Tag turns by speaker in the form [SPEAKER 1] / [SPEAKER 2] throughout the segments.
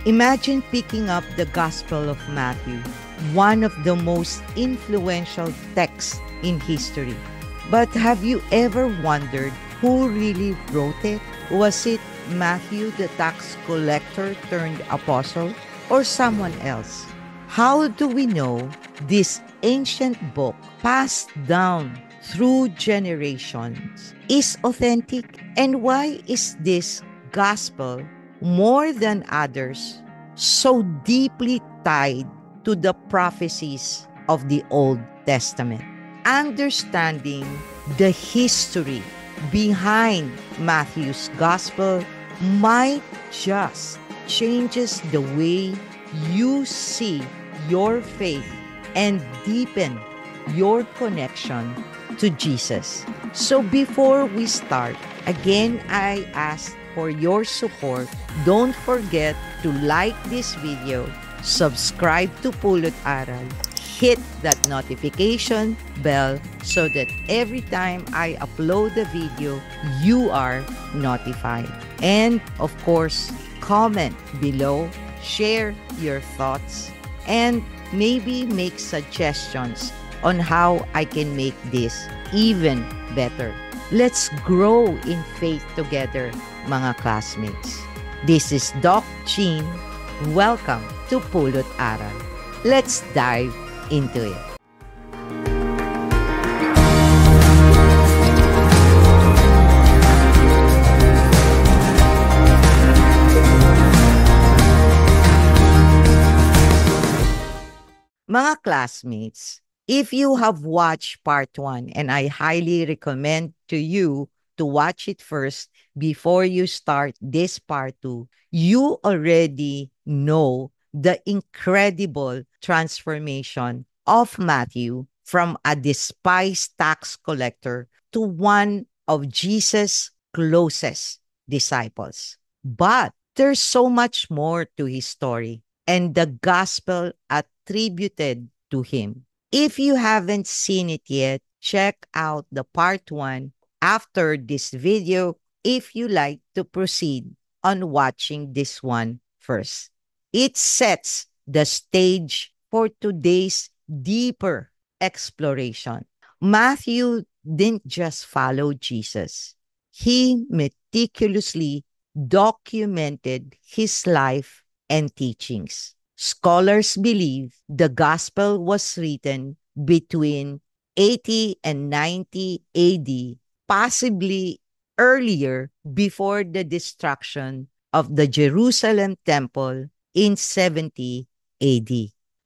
[SPEAKER 1] Imagine picking up the Gospel of Matthew, one of the most influential texts in history. But have you ever wondered who really wrote it? Was it Matthew, the tax collector turned apostle, or someone else? How do we know this ancient book, passed down through generations, is authentic? And why is this gospel, more than others, so deeply tied to the prophecies of the Old Testament? Understanding the history behind Matthew's gospel might just changes the way you see your faith and deepen your connection to Jesus. So before we start, again, I ask for your support. Don't forget to like this video, subscribe to Pulot Aral, hit that notification bell so that every time I upload a video, you are notified. And of course, comment below, share your thoughts, and maybe make suggestions on how I can make this even better. Let's grow in faith together, mga classmates. This is Doc Jean. Welcome to Pulot Aral. Let's dive into it. Mga classmates, if you have watched part 1, and I highly recommend to you to watch it first before you start this part 2, you already know the incredible transformation of Matthew from a despised tax collector to one of Jesus' closest disciples. But there's so much more to his story and the gospel attributed to him. If you haven't seen it yet, check out the part 1 after this video if you like to proceed on watching this one first. It sets the stage for today's deeper exploration. Matthew didn't just follow Jesus. He meticulously documented his life and teachings. Scholars believe the gospel was written between 80 and 90 AD, possibly earlier, before the destruction of the Jerusalem temple in 70 AD.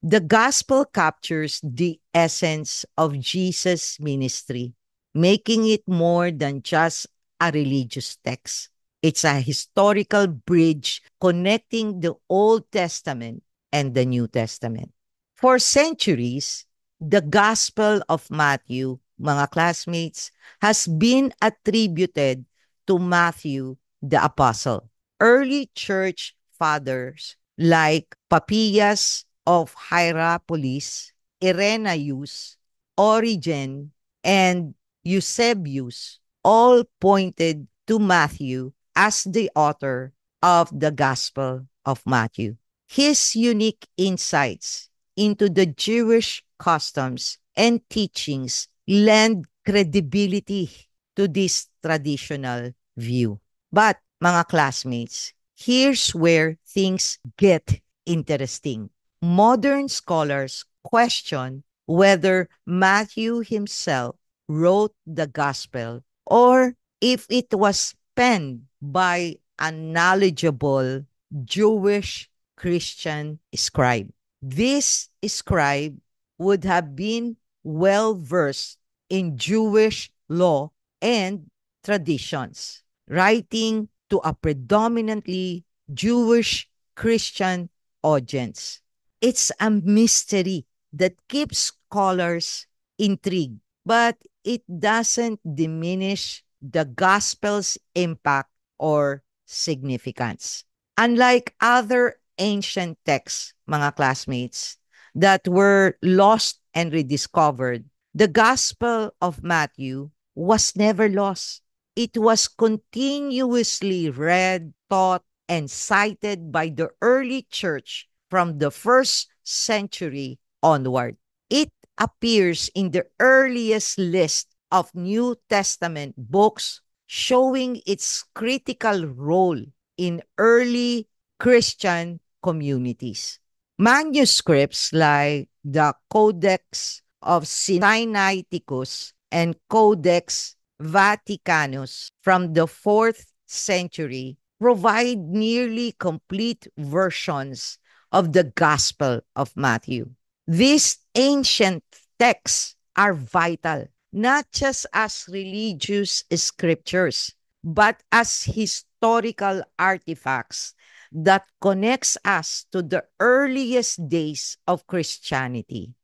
[SPEAKER 1] The gospel captures the essence of Jesus' ministry, making it more than just a religious text. It's a historical bridge connecting the Old Testament and the New Testament. For centuries, the Gospel of Matthew, mga classmates, has been attributed to Matthew the Apostle. Early church fathers like Papias of Hierapolis, Irenaeus, Origen, and Eusebius all pointed to Matthew as the author of the Gospel of Matthew. His unique insights into the Jewish customs and teachings lend credibility to this traditional view. But, mga classmates, here's where things get interesting. Modern scholars question whether Matthew himself wrote the Gospel or if it was penned by a knowledgeable Jewish Christian scribe. This scribe would have been well-versed in Jewish law and traditions, writing to a predominantly Jewish Christian audience. It's a mystery that keeps scholars intrigued, but it doesn't diminish the gospel's impact or significance. Unlike other ancient texts, mga classmates, that were lost and rediscovered, the Gospel of Matthew was never lost. It was continuously read, taught, and cited by the early church from the first century onward. It appears in the earliest list of New Testament books, showing its critical role in early Christian communities. Manuscripts like the Codex of Sinaiticus and Codex Vaticanus from the 4th century provide nearly complete versions of the Gospel of Matthew. These ancient texts are vital, not just as religious scriptures, but as historical artifacts that connects us to the earliest days of Christianity.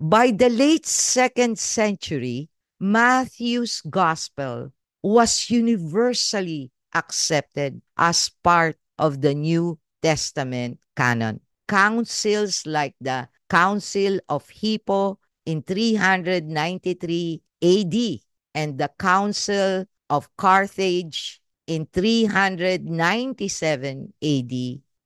[SPEAKER 1] By the late 2nd century, Matthew's gospel was universally accepted as part of the New Testament canon. Councils like the Council of Hippo in 393 AD and the Council of Carthage in 397 AD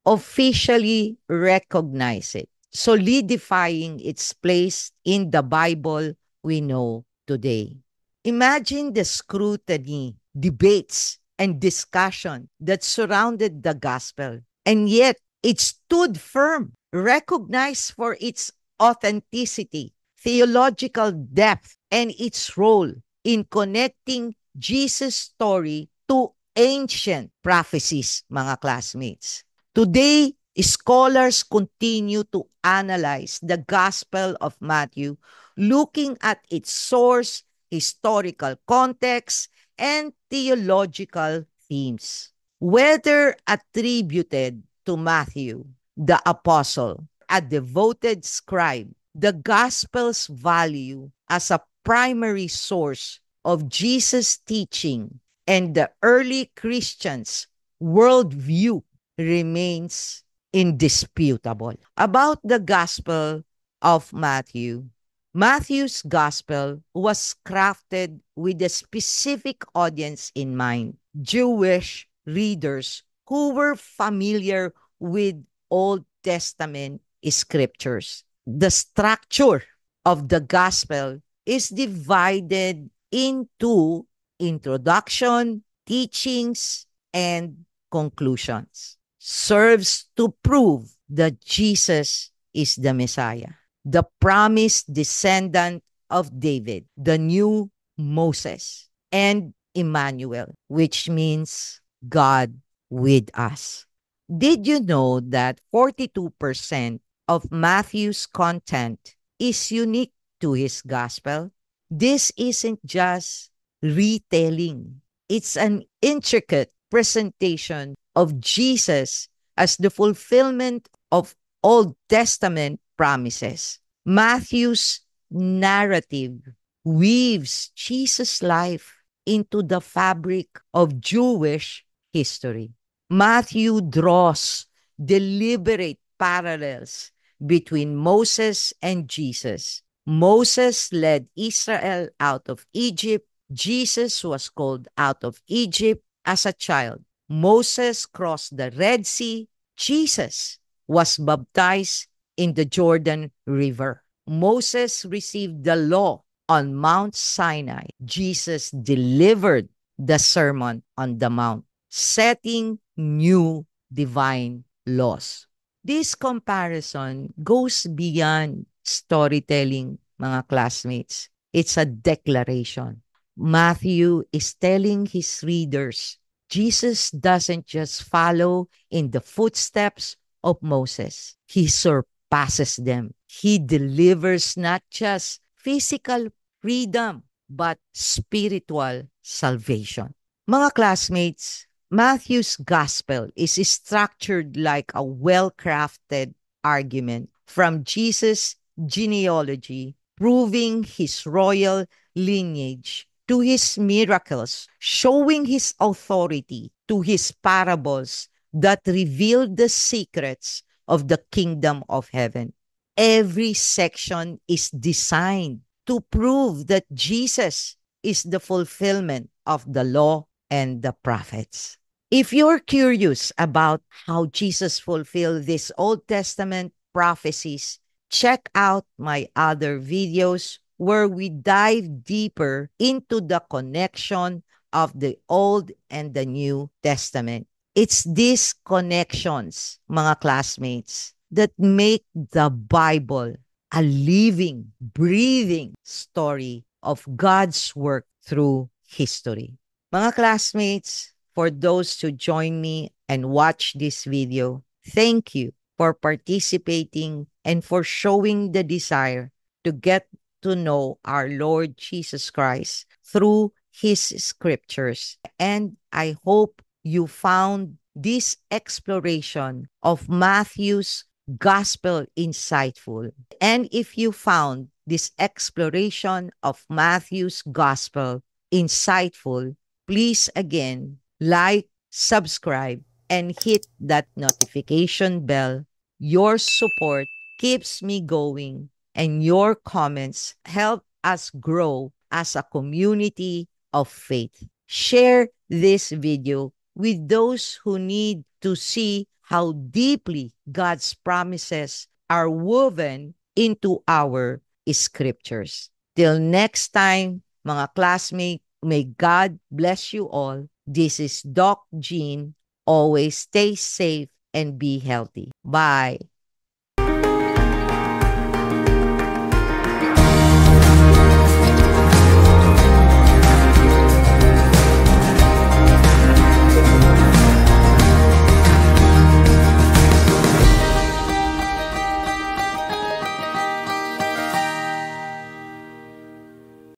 [SPEAKER 1] officially recognize it, solidifying its place in the Bible we know today. Imagine the scrutiny, debates, and discussion that surrounded the gospel, and yet it stood firm, recognized for its authenticity, theological depth, and its role in connecting Jesus' story to ancient prophecies, mga classmates. Today, scholars continue to analyze the Gospel of Matthew, looking at its source, historical context, and theological themes. Whether attributed to Matthew, the apostle, a devoted scribe, the Gospel's value as a primary source of Jesus' teaching and the early Christians' worldview remains indisputable. About the Gospel of Matthew, Matthew's Gospel was crafted with a specific audience in mind, Jewish readers who were familiar with Old Testament scriptures. The structure of the Gospel is divided into introduction, teachings, and conclusions. Serves to prove that Jesus is the Messiah, the promised descendant of David, the new Moses, and Emmanuel, which means God with us. Did you know that 42% of Matthew's content is unique to his gospel? This isn't just retelling. It's an intricate presentation of Jesus as the fulfillment of Old Testament promises. Matthew's narrative weaves Jesus' life into the fabric of Jewish history. Matthew draws deliberate parallels between Moses and Jesus. Moses led Israel out of Egypt. Jesus was called out of Egypt as a child. Moses crossed the Red Sea. Jesus was baptized in the Jordan River. Moses received the law on Mount Sinai. Jesus delivered the Sermon on the Mount, setting new divine laws. This comparison goes beyond storytelling, mga classmates. It's a declaration. Matthew is telling his readers, Jesus doesn't just follow in the footsteps of Moses. He surpasses them. He delivers not just physical freedom, but spiritual salvation. Mga classmates, Matthew's gospel is structured like a well-crafted argument from Jesus' genealogy, proving his royal lineage, to his miracles, showing his authority, to his parables that reveal the secrets of the kingdom of heaven. Every section is designed to prove that Jesus is the fulfillment of the law and the prophets. If you're curious about how Jesus fulfilled these Old Testament prophecies, check out my other videos where we dive deeper into the connection of the Old and the New Testament. It's these connections, mga classmates, that make the Bible a living, breathing story of God's work through history. Mga classmates, for those who join me and watch this video, thank you for participating and for showing the desire to get to know our Lord Jesus Christ through His scriptures. And I hope you found this exploration of Matthew's gospel insightful. And if you found this exploration of Matthew's gospel insightful, please again like, subscribe, and hit that notification bell. Your support keeps me going, and your comments help us grow as a community of faith. Share this video with those who need to see how deeply God's promises are woven into our scriptures. Till next time, mga classmates, may God bless you all. This is Doc Jean. Always stay safe and be healthy. Bye.